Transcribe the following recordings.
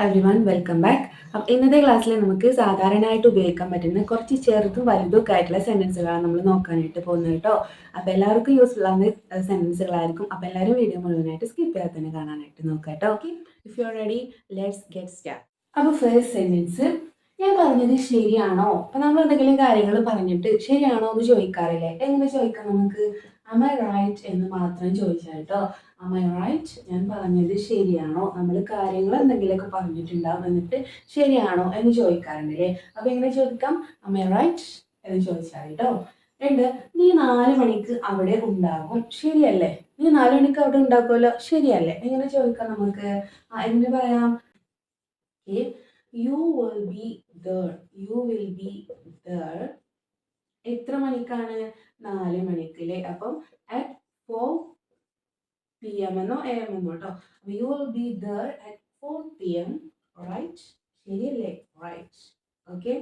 Everyone, welcome back. അപ്പം ഇന്നത്തെ ക്ലാസ്സിൽ നമുക്ക് സാധാരണയായിട്ട് ഉപയോഗിക്കാൻ പറ്റുന്ന കുറച്ച് ചെറുതും വലുതൊക്കെ ആയിട്ടുള്ള സെൻറ്റൻസുകളാണ് നമ്മൾ നോക്കാനായിട്ട് പോകുന്നത് കേട്ടോ. അപ്പോൾ എല്ലാവർക്കും യൂസ്ഫുൾ ആവുന്ന സെൻറ്റൻസുകളായിരിക്കും. അപ്പോൾ എല്ലാവരും വീഡിയോ മുഴുവനായിട്ട് സ്കിപ്പ് ചെയ്യാതെ തന്നെ കാണാനായിട്ട് നോക്കാം കേട്ടോ. Okay, if you are ready, let's get start. അപ്പോൾ ഫസ്റ്റ് സെൻറ്റൻസ്, ഞാൻ പറഞ്ഞത് ശരിയാണോ? അപ്പം നമ്മൾ എന്തെങ്കിലും കാര്യങ്ങൾ പറഞ്ഞിട്ട് ശരിയാണോ എന്ന് ചോദിക്കാറില്ലേ? എങ്ങനെ ചോദിക്കാം നമുക്ക്? am I right എന്ന് മാത്രം ചോദിച്ചാൽ കേട്ടോ. am I right? ഞാൻ പറഞ്ഞത് ശരിയാണോ? നമ്മൾ കാര്യങ്ങൾ എന്തെങ്കിലുമൊക്കെ പറഞ്ഞിട്ടുണ്ടാവും, എന്നിട്ട് ശരിയാണോ എന്ന് ചോദിക്കാറുണ്ടല്ലേ. അപ്പൊ എങ്ങനെ ചോദിക്കാം? am I right എന്ന് ചോദിച്ചാൽ കേട്ടോ. രണ്ട്, നീ 4 മണിക്ക് അവിടെ ഉണ്ടാകും, ശരിയല്ലേ? നീ 4 മണിക്ക് അവിടെ ഉണ്ടാക്കുമല്ലോ, ശരിയല്ലേ? എങ്ങനെ ചോദിക്കാം നമുക്ക്? എങ്ങനെ പറയാം? you will be there. you will be there. എത്ര മണിക്കാണ്? 4 മണിക്ക് അല്ലേ. അപ്പം at 4 PM എന്നോ AM എന്നോ കേട്ടോ. you will be there at 4 PM, right? ശരിയല്ലേ? right. okay.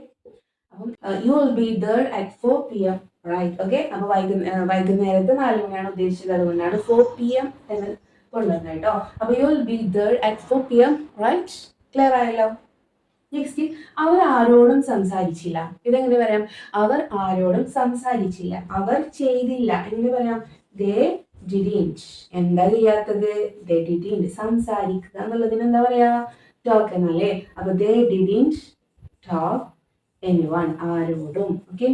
അപ്പം you will be there at 4 PM, right? okay. അപ്പൊ വൈകുന്നേരത്തെ 4 മണിയാണ് ഉദ്ദേശിച്ചത്, അതുകൊണ്ടാണ് 4 PM എന്ന് കൊണ്ടുവന്നത് കേട്ടോ. അപ്പൊ you will be there at 4 PM, right? Clear ആയല്ലോ. നെക്സ്റ്റ്, അവർ ആരോടും സംസാരിച്ചില്ല. ഇതെങ്ങനെ പറയാം? അവർ ആരോടും സംസാരിച്ചില്ല, അവർ ചെയ്തില്ല. എങ്ങനെ പറയാം? ദേ ഡിഡിൻറ്റ്. എന്താ ചെയ്യാത്തത്? ദേ ഡിഡിൻറ്റ്. സംസാരിക്കുക എന്നുള്ളതിന് എന്താ പറയാ? ടോക്ക് എന്നല്ലേ. അപ്പൊ ദേ ഡിഡിൻറ്റ് ടോക്ക് എനിവൺ. ആരോടും. Okay,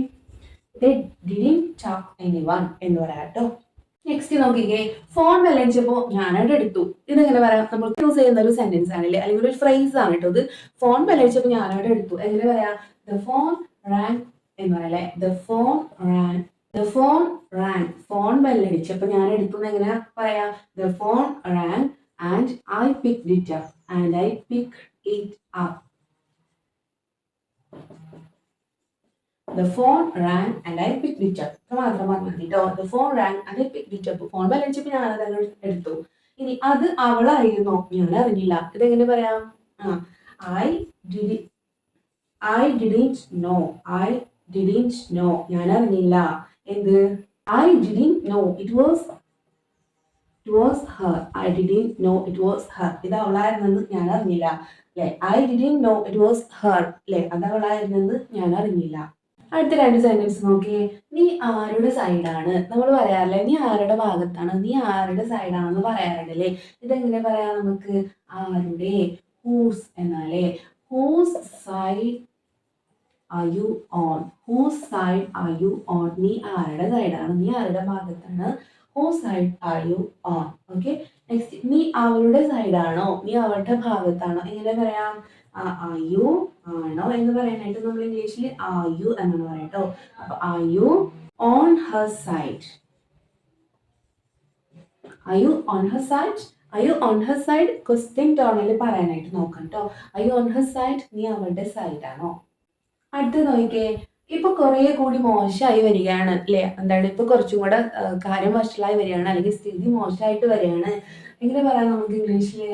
they didn't talk anyone എന്ന് പറയാം കേട്ടോ. നെക്സ്റ്റ് നോക്കിക്കേ, ഫോൺ ബെല്ലടിച്ചപ്പോൾ ഞാനവിടെ എടുത്തു. ഇതെങ്ങനെ പറയാം? നമ്മൾ യൂസ് ചെയ്യുന്ന ഒരു സെന്റൻസ് ആണല്ലേ, അല്ലെങ്കിൽ ഒരു ഫ്രേസ് ആണ് കേട്ടോ. ഇത് ഫോൺ ബെല്ലടിച്ചപ്പോൾ ഞാനവിടെ എടുത്തു. എങ്ങനെ പറയാം? ദ ഫോൺ റാങ് എന്ന് പറയല്ലേ. The phone rang. The phone rang. Phone ബെല്ലടിച്ചപ്പോൾ ഞാൻ എടുത്തു എന്ന് എങ്ങനെ പറയാം? The phone rang and I picked it up. And I picked it up. The phone rang and I picked it up. മാത്രം പറഞ്ഞാൽ മതി കേട്ടോ. The phone rang and I picked it up. Phone ബെല്ലടിച്ചപ്പോൾ ഞാനത് എടുത്തു. ഇനി അത് അവളായിരുന്നോ? ഞാൻ അറിഞ്ഞില്ല. ഇതെങ്ങനെ പറയാം? I didn't know. I didn't know. ഞാൻ അറിഞ്ഞില്ല. എന്ത്? I didn't know it was her. I didn't know it was her. ഇത് അവളായിരുന്നെന്ന് ഞാൻ അറിഞ്ഞില്ല അല്ലെ. I didn't know it was her അല്ലെ. അത് അവളായിരുന്നെന്ന് ഞാൻ അറിഞ്ഞില്ല. അടുത്ത രണ്ട് സെന്റൻസ് നോക്കി. നീ ആരുടെ സൈഡാണ്? നമ്മൾ പറയാറില്ലേ, നീ ആരുടെ ഭാഗത്താണ്, നീ ആരുടെ സൈഡാണെന്ന് പറയാറുണ്ടല്ലേ. ഇതെങ്ങനെ പറയാം നമുക്ക്? ആരുടെ, ഹൂസ് എന്നാലേ. Whose side are you on? Whose side are you on? നീ ആരുടെ സൈഡാണ്, നീ ആരുടെ ഭാഗത്താണ്? Whose side are you on? Okay. Next, നീ അവളുടെ സൈഡാണോ, നീ അവളുടെ ഭാഗത്താണോ? എങ്ങനെ പറയാം? are you ആണോ എന്ന് പറയാനായിട്ട് നമ്മൾ ഇംഗ്ലീഷിൽ are you എന്നാണ് പറയാട്ടോ. അപ്പൊ are you on her side? are you on her side? are you on her side? Question ടോണിൽ പറയാനായിട്ട് നോക്കാം കേട്ടോ. are you on her side? നീ അവളുടെ സൈഡാണോ? അടുത്ത നോക്കിക്കേ, ഇപ്പൊ കുറെ കൂടി മോശമായി വരികയാണ് അല്ലെ. എന്താണ്? ഇപ്പൊ കുറച്ചും കൂടെ കാര്യം വഷളായി വരികയാണ്, അല്ലെങ്കിൽ സ്ഥിതി മോശമായിട്ട് വരികയാണ്. എങ്ങനെ പറയാം നമുക്ക് ഇംഗ്ലീഷില്?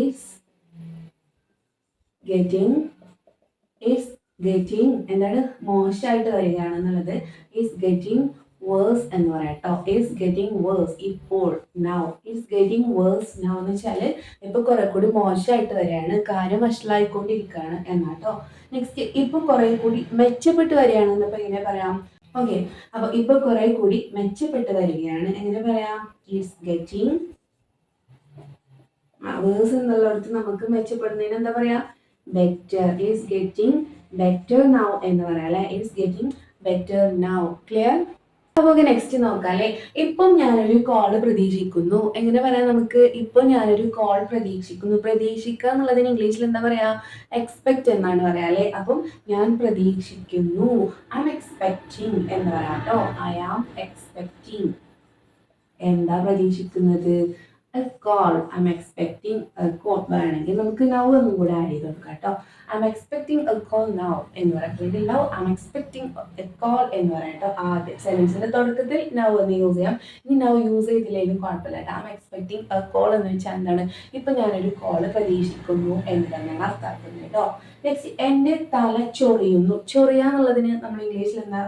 ഇറ്റ്സ് ഗെറ്റിംഗ് എന്താണ്? മോശമായിട്ട് വരികയാണ് എന്നുള്ളത് ഈസ് ഗെറ്റിംഗ് വേഴ്സ് എന്ന് പറയാം കേട്ടോ. Is getting worse. ഇപ്പോൾ, now. Is getting worse now എന്ന് വെച്ചാൽ ഇപ്പൊ കുറെ കൂടി മോശമായിട്ട് വരികയാണ്, കാര്യം വഷളായിക്കൊണ്ടിരിക്കുകയാണ് എന്നാട്ടോ. നെക്സ്റ്റ്, ഇപ്പൊ കുറെ കൂടി മെച്ചപ്പെട്ട് വരികയാണെന്ന് ഇപ്പൊ എങ്ങനെ പറയാം? ഓക്കെ, അപ്പൊ ഇപ്പൊ കുറെ കൂടി മെച്ചപ്പെട്ട് വരികയാണ്. എങ്ങനെ പറയാം? ഈസ് ഗെറ്റിംഗ് വേഴ്സ് എന്നുള്ളിടത്ത് നമുക്ക് മെച്ചപ്പെടുന്നതിന് എന്താ പറയാ? better. is getting better now എന്ന് പറയാം അല്ലെ. is getting better now. Clear? അപ്പൊ നെക്സ്റ്റ് നോക്കാം അല്ലെ. ഇപ്പം ഞാനൊരു കോൾ പ്രതീക്ഷിക്കുന്നു. എങ്ങനെ പറയാം നമുക്ക്? ഇപ്പൊ ഞാനൊരു കോൾ പ്രതീക്ഷിക്കുന്നു. പ്രതീക്ഷിക്കുക എന്നുള്ളതിന് ഇംഗ്ലീഷിൽ എന്താ പറയാ? എക്സ്പെക്ട് എന്നാണ് പറയാ അല്ലെ. അപ്പം ഞാൻ പ്രതീക്ഷിക്കുന്നു. ഐ എം എക്സ്പെക്ടിങ് എന്ന് പറയാം കേട്ടോ. I am expecting. എന്താ പ്രതീക്ഷിക്കുന്നത്? a call. I'm expecting a call. വേണമെങ്കിൽ നമുക്ക് now എന്നും കൂടെ ആഡ് ചെയ്ത് കൊടുക്കാം കേട്ടോ. I'm expecting a call now എന്ന് പറയാം. now I'm expecting a call എന്ന് പറയാം കേട്ടോ. ആദ്യം സെന്റൻസിന്റെ തുടക്കത്തിൽ now എന്ന് യൂസ് ചെയ്യാം. ഇനി now യൂസ് ചെയ്തില്ലെങ്കിലും കുഴപ്പമില്ല കേട്ടോ. I'm expecting a call എന്ന് വെച്ചാൽ എന്താണ്? ഇപ്പൊ ഞാനൊരു കോള് പ്രതീക്ഷിക്കുന്നു എന്ന് തന്നെയാണ് അർത്ഥമാക്കുന്നത് കേട്ടോ. നെക്സ്റ്റ്, എന്റെ തല ചൊറിയുന്നു. ചൊറിയാന്നുള്ളതിന് നമ്മൾ ഇംഗ്ലീഷിൽ എന്താ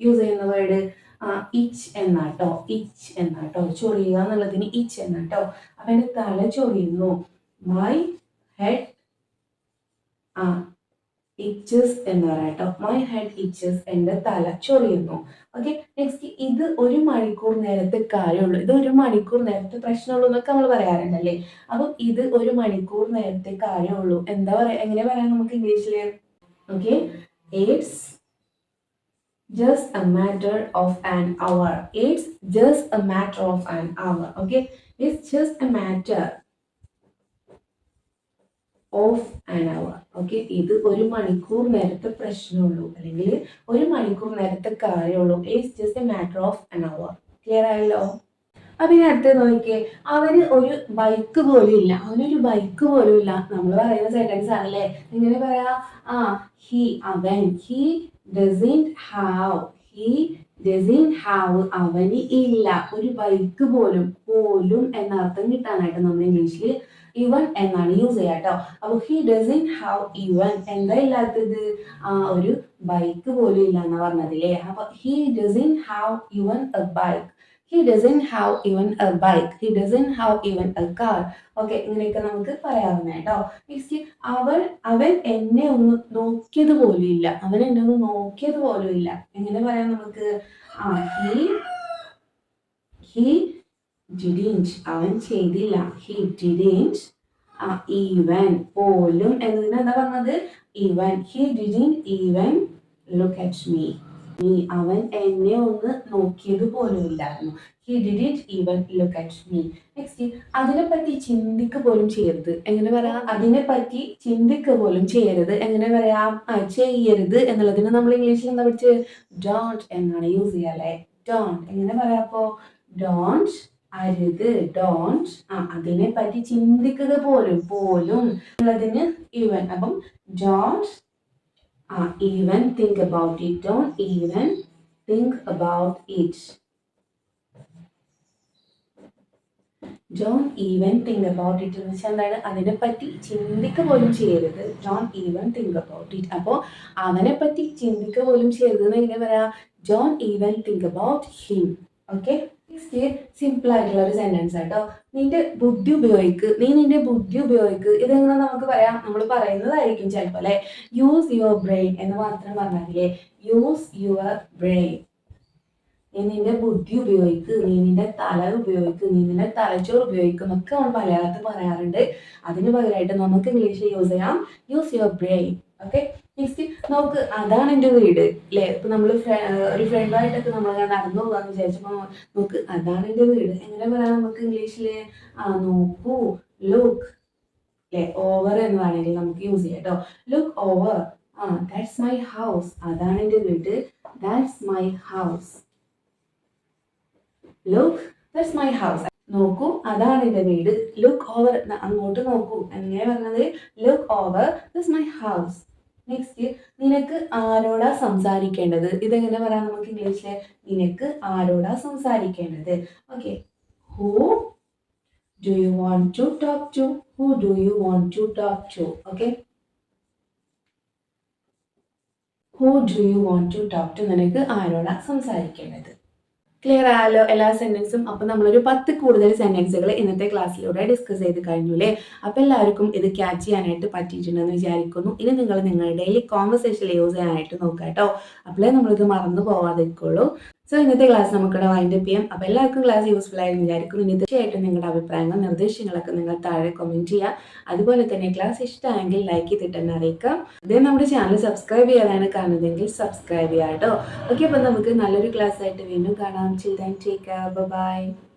യൂസ് ചെയ്യുന്ന വേർഡ്? ഇച്ച് എന്നാട്ടോ. ഇച്ച് എന്നാട്ടോ. ചൊറിയുക എന്നുള്ളതിന് ഇച്ച് എന്നാട്ടോ. അപ്പൊ എന്റെ തല ചൊറിയുന്നു. മൈ ഹെഡ് ഇച്ചസ് എന്ന് പറയാട്ടോ. മൈ ഹെഡ് ഇച്ചസ്, എൻ്റെ തല ചൊറിയുന്നു. ഓക്കെ, നെക്സ്റ്റ് ഇത് 1 മണിക്കൂർ നേരത്തെ കാര്യമുള്ളൂ. ഇത് 1 മണിക്കൂർ നേരത്തെ പ്രശ്നമുള്ളൂ എന്നൊക്കെ നമ്മൾ പറയാറുണ്ടല്ലേ. അപ്പം ഇത് 1 മണിക്കൂർ നേരത്തെ കാര്യമുള്ളൂ എന്താ പറയാ, എങ്ങനെ പറയാം നമുക്ക് ഇംഗ്ലീഷിൽ? Okay, it's just a matter of an hour. It's just a matter of an hour. Okay, it's just a matter of an hour. Okay, ഇത് 1 മണിക്കൂർ നേരത്തെ പ്രശ്നമുള്ളൂ, അല്ലെങ്കിൽ 1 മണിക്കൂർ നേരത്തെ കാര്യമുള്ളൂ. It's just A matter of an hour. Clear ആയല്ലോ? അപ്പൊ ഇനി അടുത്ത് നോക്കിയേ, അവന് ഒരു ബൈക്ക് പോലും ഇല്ല. അവനൊരു ബൈക്ക് പോലും ഇല്ല. നമ്മൾ പറയുന്ന സെന്റൻസ് ആണല്ലേ. ഇങ്ങനെ പറയാ, അവൻ, ഹി ഡസൻറ്റ് ഹാവ്, അവന് ഇല്ല ഒരു ബൈക്ക് പോലും. പോലും എന്ന അർത്ഥം കിട്ടാനായിട്ട് നമ്മൾ ഇംഗ്ലീഷിൽ ഇവൻ എന്നാണ് യൂസ് ചെയ്യുക കേട്ടോ. അപ്പൊ ഹി ഡസൻറ്റ് ഹാവ് ഇവൻ, എന്താ ഇല്ലാത്തത്? ഒരു ബൈക്ക് പോലും ഇല്ല എന്നാ പറഞ്ഞതില്ലേ. അപ്പൊ he doesn't have even a bike, he doesn't have even a bike, he doesn't have even a car. Okay, ഇങ്ങനെയൊക്കെ നമുക്ക് പറയാവുന്ന കേട്ടോ. നെക്സ്റ്റ്, അവൻ എന്നെ ഒന്ന് നോക്കിയത് പോലും ഇല്ല. അവൻ എന്നെ ഒന്ന് നോക്കിയത് പോലും ഇല്ല. എങ്ങനെ പറയാം നമുക്ക്? ഹി ഡിഡിൻറ്റ്, അവൻ ചെയ്തില്ല. ഹി ഡിഡിൻറ്റ് ഈവൻ, പോലും എന്നതിന് എന്താ പറഞ്ഞത്? Even. He didn't even look at me, അവൻ എന്നെ ഒന്ന് നോക്കിയത് പോലും ഇല്ലായിരുന്നു. He didn't even look at me. Next, അതിനെപ്പറ്റി ചിന്തിക്കുക പോലും ചെയ്യരുത്. എങ്ങനെ പറയാം? അതിനെപ്പറ്റി ചിന്തിക്കുക പോലും ചെയ്യരുത്. എങ്ങനെ പറയാം? ചെയ്യരുത് എന്നുള്ളതിന് നമ്മൾ ഇംഗ്ലീഷിൽ എന്താ പഠിച്ച്? ഡോണ്ട് എന്നാണ് യൂസ് ചെയ്യുക അല്ലേ. ഡോണ്ട് എങ്ങനെ പറയാം? അപ്പോ ഡോണ്ട്, അരുത്, ഡോണ്ട്. അതിനെ പറ്റി ചിന്തിക്കുക പോലും ഉള്ളതിന് ഈവൻ. അപ്പം don't even think about it. Don't even think about it. Don't even think about it എന്ന് വെച്ചാൽ എന്താണ്? അതിനെപ്പറ്റി ചിന്തിക്കുക പോലും ചെയ്യരുത്. Don't even think about it. അപ്പോൾ അവനെപ്പറ്റി ചിന്തിക്കുക പോലും ചെയ്യരുത് എന്ന് എങ്ങനെ പറയാ? Don't even think about him. Okay, simple ആയിട്ടുള്ള ഒരു സെന്റൻസ് ആട്ടോ. നീ നിന്റെ ബുദ്ധി ഉപയോഗിക്ക്. ഇതെങ്ങനെ നമുക്ക് പറയാം? നമ്മൾ പറയുന്നതായിരിക്കും ചിലപ്പോൾ അല്ലെ. യൂസ് യുവർ ബ്രെയിൻ എന്ന് മാത്രം പറഞ്ഞാലേ. Use your brain. നീ നിന്റെ ബുദ്ധി ഉപയോഗിക്ക്, നീ നിന്റെ തല ഉപയോഗിക്ക്, നീ നിന്റെ തലച്ചോറ് ഉപയോഗിക്കും എന്നൊക്കെ നമ്മൾ മലയാളത്തിൽ പറയാറുണ്ട്. അതിന് പകരമായിട്ട് നമുക്ക് ഇംഗ്ലീഷിൽ യൂസ് ചെയ്യാം use your brain. Okay, next നോക്ക്, അതാണ് എൻ്റെ വീട് അല്ലേ. ഇപ്പൊ നമ്മൾ ഒരു ഫ്രണ്ടുമായിട്ടൊക്കെ നമ്മൾ നടന്നു പോകാന്ന് വിചാരിച്ചപ്പോൾ നോക്ക്, അതാണ് എൻ്റെ വീട്. എങ്ങനെ പറയാം നമുക്ക് ഇംഗ്ലീഷില്? നോക്കൂ, ലുക്ക് അല്ലെ. ഓവർ എന്ന് വേണമെങ്കിൽ നമുക്ക് യൂസ് ചെയ്യാം കേട്ടോ. Look over. That's my house, അതാണ് എൻ്റെ വീട്. That's my house. Look, that's my house. നോക്കൂ, അതാണ് എൻ്റെ വീട്. ലുക്ക് ഓവർ, അങ്ങോട്ട് നോക്കൂ. എങ്ങനെ പറഞ്ഞത്? Look over, that's my house. Next, നിനക്ക് ആരോടാ സംസാരിക്കേണ്ടത്? ഇതെങ്ങനെ പറയാം നമുക്ക് ഇംഗ്ലീഷില്? നിനക്ക് ആരോടാ സംസാരിക്കേണ്ടത്? Okay, who do you want to talk to? Who do you want to talk to? Okay, who do you want to talk to? നിനക്ക് ആരോടാ സംസാരിക്കേണ്ടത്? ക്ലിയർ ആയല്ലോ എല്ലാ സെന്റൻസും. അപ്പം നമ്മളൊരു 10 കൂടുതൽ സെന്റൻസുകൾ ഇന്നത്തെ ക്ലാസ്സിലൂടെ ഡിസ്കസ് ചെയ്ത് കഴിഞ്ഞു അല്ലേ. അപ്പം എല്ലാവർക്കും ഇത് ക്യാച്ച് ചെയ്യാനായിട്ട് പറ്റിയിട്ടുണ്ടെന്ന് വിചാരിക്കുന്നു. ഇനി നിങ്ങൾ നിങ്ങളുടെ ഡെയിലി കോൺവെർസേഷനിൽ യൂസ് ചെയ്യാനായിട്ട് നോക്കുക കേട്ടോ. അപ്പോഴേ നമ്മളിത് മറന്നു പോവാതിരിക്കുള്ളൂ. സോ ഇന്നത്തെ ക്ലാസ് നമുക്കിവിടെ വൈൻഡപ്പ് ചെയ്യാം. അപ്പോൾ എല്ലാവർക്കും ക്ലാസ് യൂസ്ഫുൾ ആയി വിചാരിക്കുന്നു. ഇനി തീർച്ചയായിട്ടും നിങ്ങളുടെ അഭിപ്രായങ്ങൾ നിർദ്ദേശങ്ങളൊക്കെ നിങ്ങൾ താഴെ കമൻറ്റ് ചെയ്യുക. അതുപോലെ തന്നെ ക്ലാസ് ഇഷ്ടമായെങ്കിൽ ലൈക്ക് ചെയ്തിട്ട് തന്നെ അറിയിക്കാം. ഇതേ നമ്മുടെ ചാനൽ സബ്സ്ക്രൈബ് ചെയ്യാനാണ് കാണുന്നതെങ്കിൽ സബ്സ്ക്രൈബ് ചെയ്യാം കേട്ടോ. ഓക്കെ, അപ്പോൾ നമുക്ക് നല്ലൊരു ക്ലാസ് ആയിട്ട് വീണ്ടും കാണാം. Till then, take care. Bye bye.